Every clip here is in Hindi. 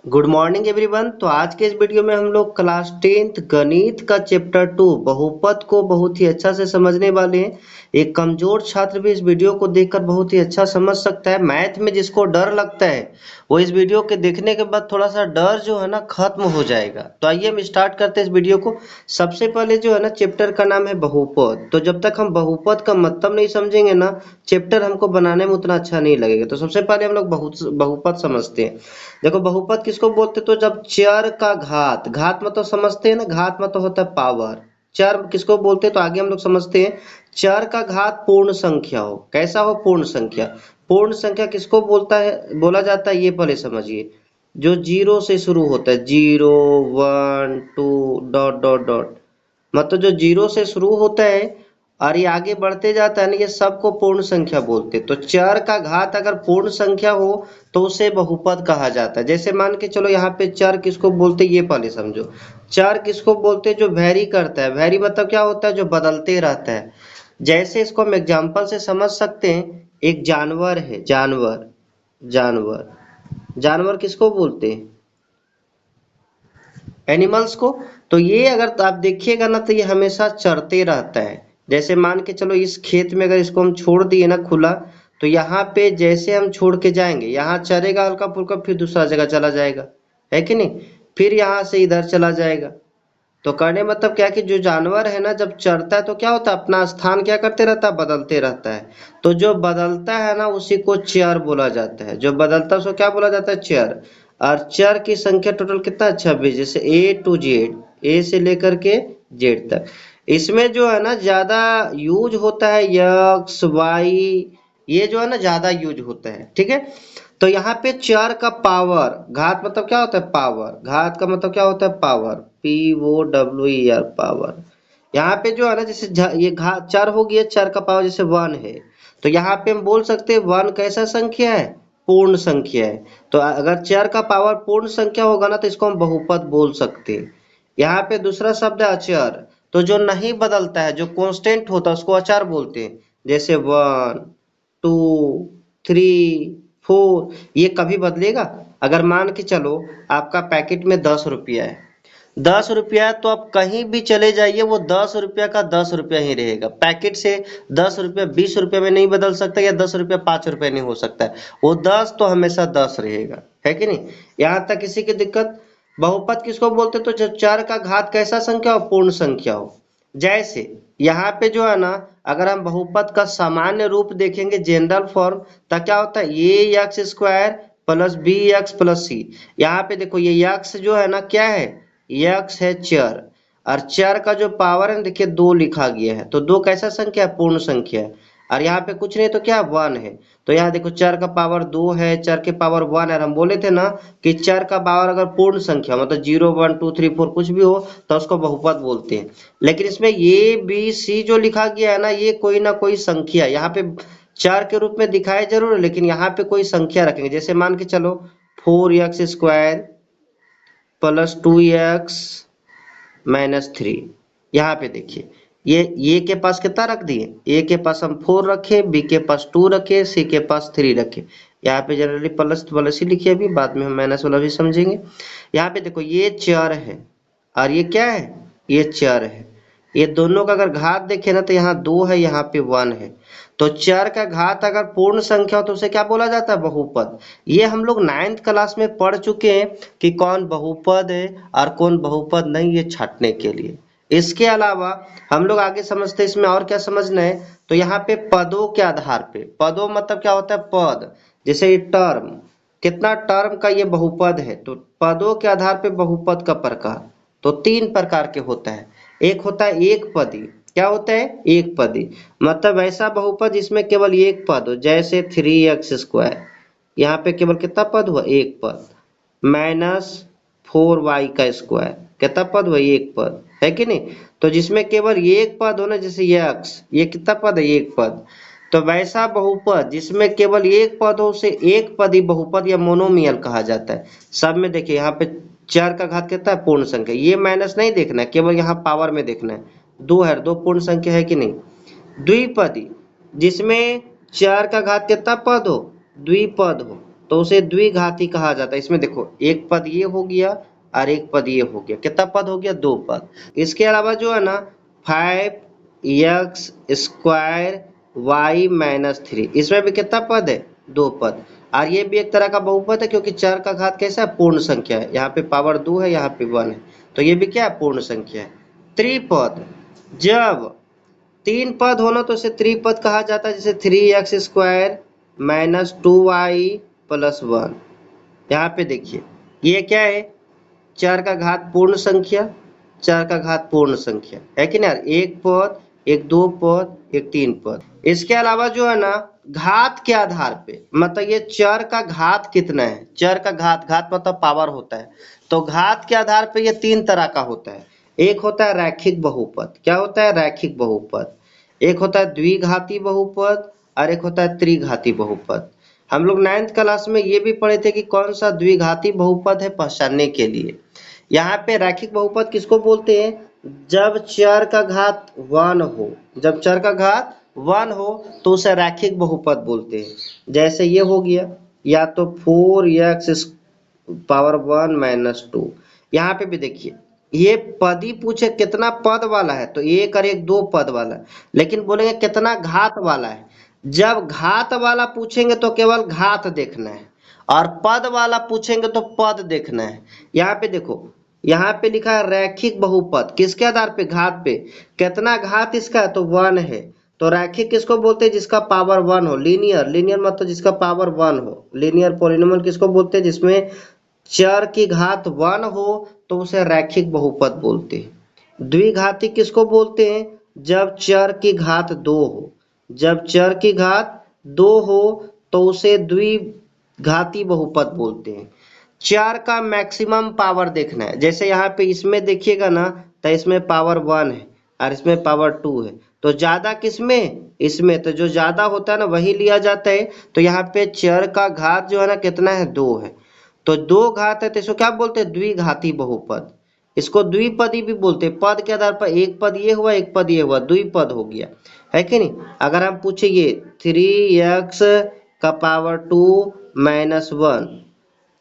Good morning everyone. तो आज के इस वीडियो में हम लोग क्लास 10th गणित का चैप्टर 2 बहुपद को बहुत ही अच्छा से समझने वाले हैं। एक कमजोर छात्र भी इस वीडियो को देखकर बहुत ही अच्छा समझ सकता है। मैथ में जिसको डर लगता है वो इस वीडियो के देखने के बाद थोड़ा सा डर जो है ना खत्म हो जाएगा। तो आइए हम स्टार्ट करते हैं इस वीडियो को। सबसे पहले जो है ना चैप्टर का नाम है बहुपद। तो जब तक हम बहुपद का मतलब नहीं समझेंगे ना चैप्टर हमको बनाने में उतना अच्छा नहीं लगेगा। तो सबसे पहले हम लोग बहुपद समझते हैं। देखो बहुपद किसको बोलते हैं? तो जब चर का घात, घात मतलब समझते हैं ना, घात मतलब होता है पावर। चर किसको बोलते हैं? तो आगे हम लोग समझते हैं। चर का घात पूर्ण संख्या हो। कैसा हो? पूर्ण संख्या। पूर्ण संख्या किसको बोलता है, बोला जाता है, ये पहले समझिए। जो जीरो से शुरू होता है, zero, one, two, dot dot dot, मतलब जो जीरो से शुरू होता है और ये आगे बढ़ते जाता है ना, ये सबको पूर्ण संख्या बोलते हैं। तो चार का घात अगर पूर्ण संख्या हो तो उसे बहुपद कहा जाता है। जैसे मान के चलो यहाँ पे चार किसको बोलते हैं ये पहले समझो। चार किसको बोलते हैं? जो वैरी करता है। वैरी मतलब क्या होता है? जो बदलते रहता है। जैसे इसको हम एग्जाम्पल से समझ सकते हैं। एक जानवर है, जानवर, जानवर, जानवर किसको बोलते हैं? एनिमल्स को। तो ये अगर आप देखिएगा ना तो ये हमेशा चरते रहता है। जैसे मान के चलो इस खेत में अगर इसको हम छोड़ दिए ना खुला, तो यहाँ पे जैसे हम छोड़ के जाएंगे यहाँ चरेगा हल्का फुल्का, फिर दूसरा जगह चला जाएगा, है कि नहीं? फिर यहाँ से इधर चला जाएगा। तो कहने मतलब क्या कि जो जानवर है ना जब चरता है तो क्या होता है, अपना स्थान क्या करते रहता है? बदलते रहता है। तो जो बदलता है ना उसी को चर बोला जाता है। जो बदलता है उसको क्या बोला जाता है? चर। और चर की संख्या टोटल कितना? 26। जैसे ए टू जेड, ए से लेकर के जेड तक। इसमें जो है ना ज्यादा यूज होता है यक्स वाई, ये जो है ना ज्यादा यूज होता है, ठीक है। तो यहाँ पे चार का पावर, घात मतलब क्या होता है? पावर। घात का मतलब क्या होता है? Power, POWER, power. यहाँ पे जो है ना जैसे ये घात चार हो गया, चार का पावर जैसे वन है, तो यहाँ पे हम बोल सकते हैं वन कैसा संख्या है? पूर्ण संख्या है। तो अगर चार का पावर पूर्ण संख्या होगा ना तो इसको हम बहुपद बोल सकते हैं। यहाँ पे दूसरा शब्द है अचर। तो जो नहीं बदलता है, जो कांस्टेंट होता है उसको अचर बोलते हैं। जैसे वन, टू, थ्री, फोर, ये कभी बदलेगा? अगर मान के चलो आपका पैकेट में 10 रुपया है, 10 रुपया, तो आप कहीं भी चले जाइए वो 10 रुपया का 10 रुपया ही रहेगा। पैकेट से 10 रुपया 20 रुपया में नहीं बदल सकता, या 10 रुपया 5 रुपया नहीं हो सकता है। वो 10 तो हमेशा 10 रहेगा, है कि नहीं? यहाँ तक किसी की दिक्कत? बहुपद किसको बोलते? तो जब चार का घात कैसा संख्या हो? पूर्ण संख्या हो। जैसे यहाँ पे जो है ना अगर हम बहुपद का सामान्य रूप देखेंगे, जनरल फॉर्म, तो क्या होता है? A x square plus B x plus C. यहाँ पे देखो ये यक्स जो है ना क्या है? यक्स है चर। और चर का जो पावर है देखिए दो लिखा गया है, तो दो कैसा संख्या है? पूर्ण संख्या है। और यहाँ पे कुछ नहीं तो क्या वन है। तो यहाँ देखो चर का पावर दो है, चर के पावर वन है। और हम बोले थे ना कि चर का पावर अगर पूर्ण संख्या मतलब 0 1 2 3 4 कुछ भी हो तो उसको बहुपद बोलते हैं। लेकिन इसमें ए बी सी जो लिखा गया है ना ये कोई ना कोई संख्या यहाँ पे चार के रूप में दिखाए जरूर है, लेकिन यहाँ पे कोई संख्या रखेंगे। जैसे मान के चलो 4x² प्लस 2x माइनस 3। यहाँ पे देखिए ये के पास कितना रख दिए? ए के पास हम 4 रखे, बी के पास 2 रखे, सी के पास 3 रखे। यहाँ पे जनरली प्लस प्लस ही लिखिए, अभी बाद में हम माइनस वाला भी समझेंगे। यहाँ पे देखो ये चर है और ये क्या है? ये चर है। ये दोनों का अगर घात देखे ना तो यहाँ 2 है, यहाँ पे 1 है। तो चर का घात अगर पूर्ण संख्या हो तो उसे क्या बोला जाता है? बहुपद। ये हम लोग 9th क्लास में पढ़ चुके हैं कि कौन बहुपद है और कौन बहुपद नहीं, ये छांटने के लिए। इसके अलावा हम लोग आगे समझते हैं इसमें और क्या समझना है। तो यहाँ पे पदों के आधार पे, पदों मतलब क्या होता है? पद। जैसे ये टर्म, कितना टर्म का ये बहुपद है, तो पदों के आधार पे बहुपद का प्रकार तो 3 प्रकार के होता है। एक होता है एक पदी। क्या होता है? एक पदी। मतलब ऐसा बहुपद जिसमें केवल एक पद हो। जैसे 3x², यहाँ पे केवल कितना पद हुआ? एक पद। माइनस 4y², कितना पद हुआ? एक पद, है कि नहीं? तो जिसमें केवल एक पद हो ना, जैसे यक्स, ये कितना पद है? एक पद। तो वैसा बहुपद जिसमें केवल एक पद हो उसे एक पदी बहुपद या मोनोमियल कहा जाता है। सब में देखिए यहाँ पे चार का घात कितना है? पूर्ण संख्या। ये माइनस नहीं देखना है, केवल यहाँ पावर में देखना है। दो है, दो पूर्ण संख्या है कि नहीं? द्विपदी जिसमें चार का घात कितना पद हो? द्विपद हो। तो उसे द्विघाती कहा जाता है। इसमें देखो एक पद ये हो गया और एक पद ये हो गया, कितना पद हो गया, 2 पद। इसके अलावा जो है ना 5x स्क्वायर y माइनस 3, इसमें भी कितना पद है, 2 पद। और ये भी एक तरह का बहुपद है क्योंकि चर का घात कैसा है, पूर्ण संख्या है, यहाँ पे पावर 2 है, यहाँ पे 1 है, तो ये भी क्या है, पूर्ण संख्या है। त्रिपद, जब 3 पद हो ना तो इसे त्रिपद कहा जाता है, जैसे 3x square minus 2y plus 1। यहाँ पे देखिए ये क्या है, चार का घात पूर्ण संख्या, चार का घात पूर्ण संख्या है कि ना, एक पद, एक 2 पद, एक 3 पद। इसके अलावा जो है ना घात के आधार पे, मतलब ये चर का घात कितना है, चर का घात, घात मतलब पावर होता है, तो घात के आधार पे ये 3 तरह का होता है। एक होता है रैखिक बहुपद, क्या होता है, रैखिक बहुपद। एक होता है द्विघाती बहुपद और एक होता है त्रिघाती बहुपद। हम लोग 9th क्लास में ये भी पढ़े थे कि कौन सा द्विघाती बहुपद है पहचानने के लिए। यहाँ पे रैखिक बहुपद किसको बोलते हैं, जब चर का घात 1 हो, जब चर का घात 1 हो तो उसे रैखिक बहुपद बोलते हैं। जैसे ये हो गया, या तो 4x पावर 1 माइनस 2। यहाँ पे भी देखिए ये पद ही पूछे कितना पद वाला है, तो एक और एक 2 पद वाला है, लेकिन बोलेंगे कितना घात वाला है। जब घात वाला पूछेंगे तो केवल घात देखना है, और पद वाला पूछेंगे तो पद देखना है। यहाँ पे देखो, यहाँ पे लिखा है रैखिक बहुपद, किसके आधार पे, घात पे। कितना घात इसका है, तो 1 है, तो रैखिक किसको बोलते हैं, जिसका पावर 1 हो। लीनियर, लीनियर मतलब जिसका पावर 1 हो। लीनियर पॉलिनोमियल किसको बोलते हैं, जिसमें चर की घात 1 हो तो उसे रैखिक बहुपद बोलते हैं। द्विघाती किसको बोलते हैं, जब चर की घात 2 हो, जब चर की घात 2 हो तो उसे द्विघाती बहुपद बोलते हैं। चार का मैक्सिमम पावर देखना है, जैसे यहाँ पे इसमें देखिएगा ना, तो इसमें पावर 1 है और इसमें पावर 2 है, तो ज्यादा किसमें, इसमें, तो जो ज्यादा होता है ना वही लिया जाता है। तो यहाँ पे चर का घात जो है ना कितना है, 2 है, तो 2 घात है, तो इसको क्या बोलते हैं, द्विघाती बहुपद। इसको द्विपदी भी बोलते हैं, पद के आधार पर, एक पद ये हुआ, एक पद ये हुआ, द्विपद हो गया, है कि नहीं। अगर हम पूछे ये 3x का पावर 2 माइनस 1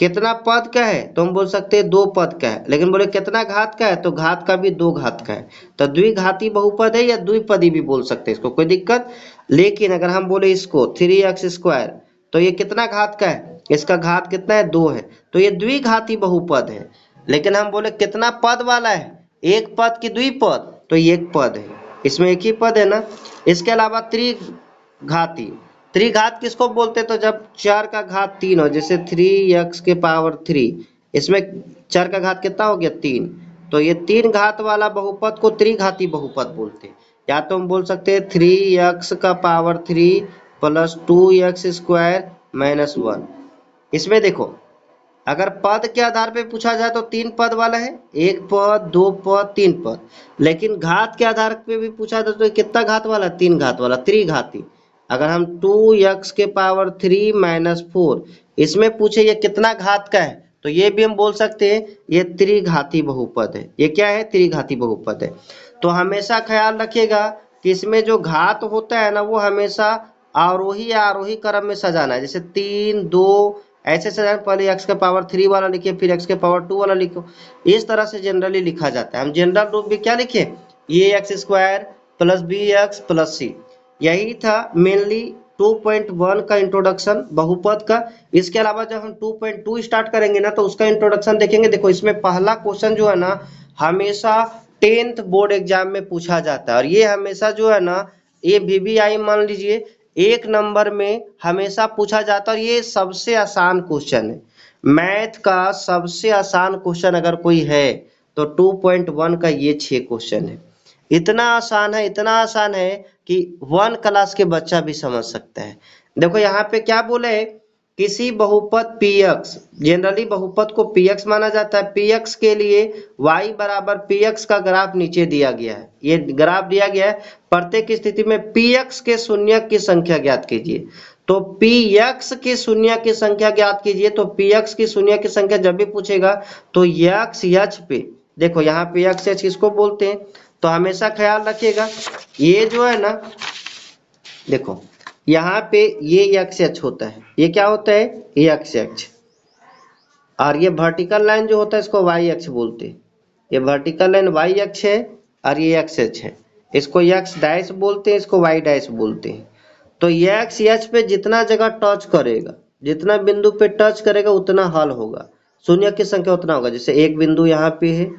कितना पद का है, तो हम बोल सकते हैं 2 पद का है, लेकिन बोले कितना घात का है, तो घात का भी 2 घात का है, तो द्विघाती बहुपद है या द्विपदी भी बोल सकते हैं, इसको कोई दिक्कत। लेकिन अगर हम बोले इसको 3x स्क्वायर, तो ये कितना घात का है, इसका घात कितना है, 2 है, तो ये द्विघाती बहुपद है। लेकिन हम बोले कितना पद वाला है, एक पद की द्विपद, तो ये एक पद है, इसमें एक ही पद है ना। इसके अलावा त्रिघाती, त्रिघात किसको बोलते हैं, तो जब चार का घात 3 हो, जैसे 3x के पावर 3, इसमें चार का घात कितना हो गया, 3, तो ये 3 घात वाला बहुपद को त्रिघाती बहुपद बोलते हैं। या तो हम बोल सकते हैं 3x का power 3 plus 2x square minus 1। इसमें देखो अगर पद के आधार पे पूछा जाए तो 3 पद वाला है, एक पद, 2 पद, 3 पद। लेकिन घात के आधार पे भी पूछा जाए तो कितना घात वाला, 3 घात वाला, त्रिघाती। अगर हम 2x के पावर 3 माइनस 4 इसमें पूछे ये कितना घात का है, तो ये भी हम बोल सकते हैं ये त्रिघाती बहुपद है। ये क्या है, त्रिघाती बहुपद है। तो हमेशा ख्याल रखिएगा कि इसमें जो घात होता है ना वो हमेशा आरोही या आरोही क्रम में सजाना है, जैसे 3, 2 ऐसे सजाए, पहले x के पावर 3 वाला लिखे, फिर x के पावर 2 वाला लिखो, इस तरह से जनरली लिखा जाता है। हम जनरल रूप में क्या लिखे, ये x square plus B x plus C. यही था मेनली 2.1 का इंट्रोडक्शन बहुपद का। इसके अलावा जब हम 2.2 स्टार्ट करेंगे ना तो उसका इंट्रोडक्शन देखेंगे। देखो इसमें पहला क्वेश्चन जो है ना हमेशा 10th बोर्ड एग्जाम में पूछा जाता है, और ये हमेशा जो है ना ये VVI मान लीजिए 1 नंबर में हमेशा पूछा जाता है, और ये सबसे आसान क्वेश्चन है। मैथ का सबसे आसान क्वेश्चन अगर कोई है तो 2.1 का ये 6 क्वेश्चन है। इतना आसान है, इतना आसान है कि 1 क्लास के बच्चा भी समझ सकता है। देखो यहाँ पे क्या बोले, किसी बहुपद px, जनरली बहुपद को px माना जाता है, px के लिए y बराबर px का ग्राफ नीचे दिया गया है, ये ग्राफ दिया गया है। प्रत्येक स्थिति में px के शून्य की संख्या ज्ञात कीजिए, तो px की शून्य की संख्या ज्ञात कीजिए। तो px की शून्य की संख्या जब भी पूछेगा तो x h पे, देखो यहाँ पे x h किसको बोलते हैं, तो हमेशा ख्याल रखिएगा ये जो है ना, देखो यहाँ पे ये एक्स अक्ष होता है, ये क्या होता है, ये एक्स अक्ष, और ये वर्टिकल लाइन जो होता है इसको वाई अक्ष बोलते हैं। ये वर्टिकल लाइन वाई अक्ष है और ये एक्स अक्ष है, इसको एक्स डैश बोलते हैं, इसको वाई डैश बोलते हैं। तो ये एक्स अक्ष पे जितना जगह टच करेगा, जितना बिंदु पे टच करेगा उतना हल होगा, शून्य की संख्या उतना होगा। जैसे एक बिंदु यहाँ पे है,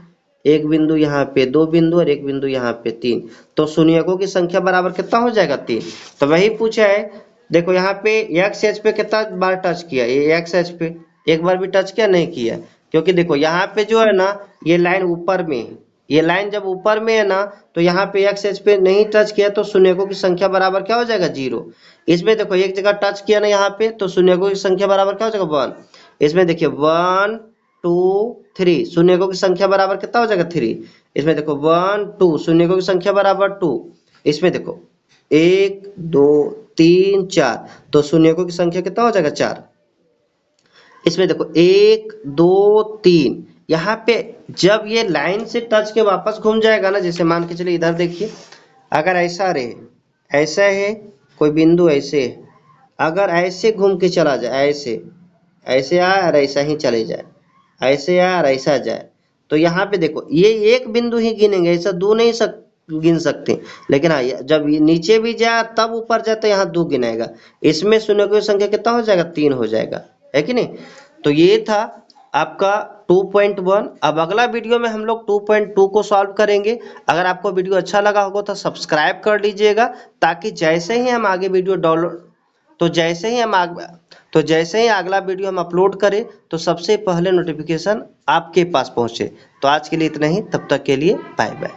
एक बिंदु यहाँ पे, दो बिंदु और एक बिंदु यहाँ पे, तीन, तो शून्यकों की संख्या बराबर कितना हो जाएगा, तीन। तो वही पूछा है, देखो यहाँ पे एक्स एच पे कितना बार टच किया, ये एक्स एच पे एक बार भी टच किया नहीं किया, क्योंकि देखो यहाँ पे जो है ना ये लाइन ऊपर में है, ये लाइन जब ऊपर में है ना तो यहाँ पे एक्स एच पे नहीं टच किया तो शून्यकों की संख्या बराबर क्या हो जाएगा, जीरो। इसमें देखो एक जगह टच किया ना यहाँ पे तो शून्यकों की संख्या बराबर क्या हो जाएगा, वन। इसमें देखिए 1 2 3, शून्यकों की संख्या बराबर कितना हो जाएगा, 3। इसमें देखो 1 2, शून्यकों की संख्या बराबर 2। इसमें देखो 1 2 3 4, तो शून्यकों की संख्या कितना हो जाएगा, 4। इसमें देखो 1 2 3, यहाँ पे जब ये लाइन से टच के वापस घूम जाएगा ना, जैसे मान के चलिए इधर देखिए, अगर ऐसा रहे, ऐसा है कोई बिंदु ऐसे है, अगर ऐसे घूम के चला जाए, ऐसे ऐसे आए और ऐसा ही चले जाए, ऐसे आए और ऐसा जाए, तो यहाँ पे देखो ये एक बिंदु ही गिनेंगे, ऐसा दो नहीं गिन सकते। लेकिन हाँ जब ये नीचे भी जाए तब ऊपर जाए तो यहाँ दो गिनाएगा, इसमें शून्यकों की संख्या कितना हो जाएगा, 3 हो जाएगा, है कि नहीं। तो ये था आपका 2.1। अब अगला वीडियो में हम लोग 2.2 को सॉल्व करेंगे। अगर आपको वीडियो अच्छा लगा होगा तो सब्सक्राइब कर लीजिएगा, ताकि जैसे ही हम आगे वीडियो डाउनलोड तो जैसे ही अगला वीडियो हम अपलोड करें तो सबसे पहले नोटिफिकेशन आपके पास पहुंचे। तो आज के लिए इतना ही, तब तक के लिए बाय बाय।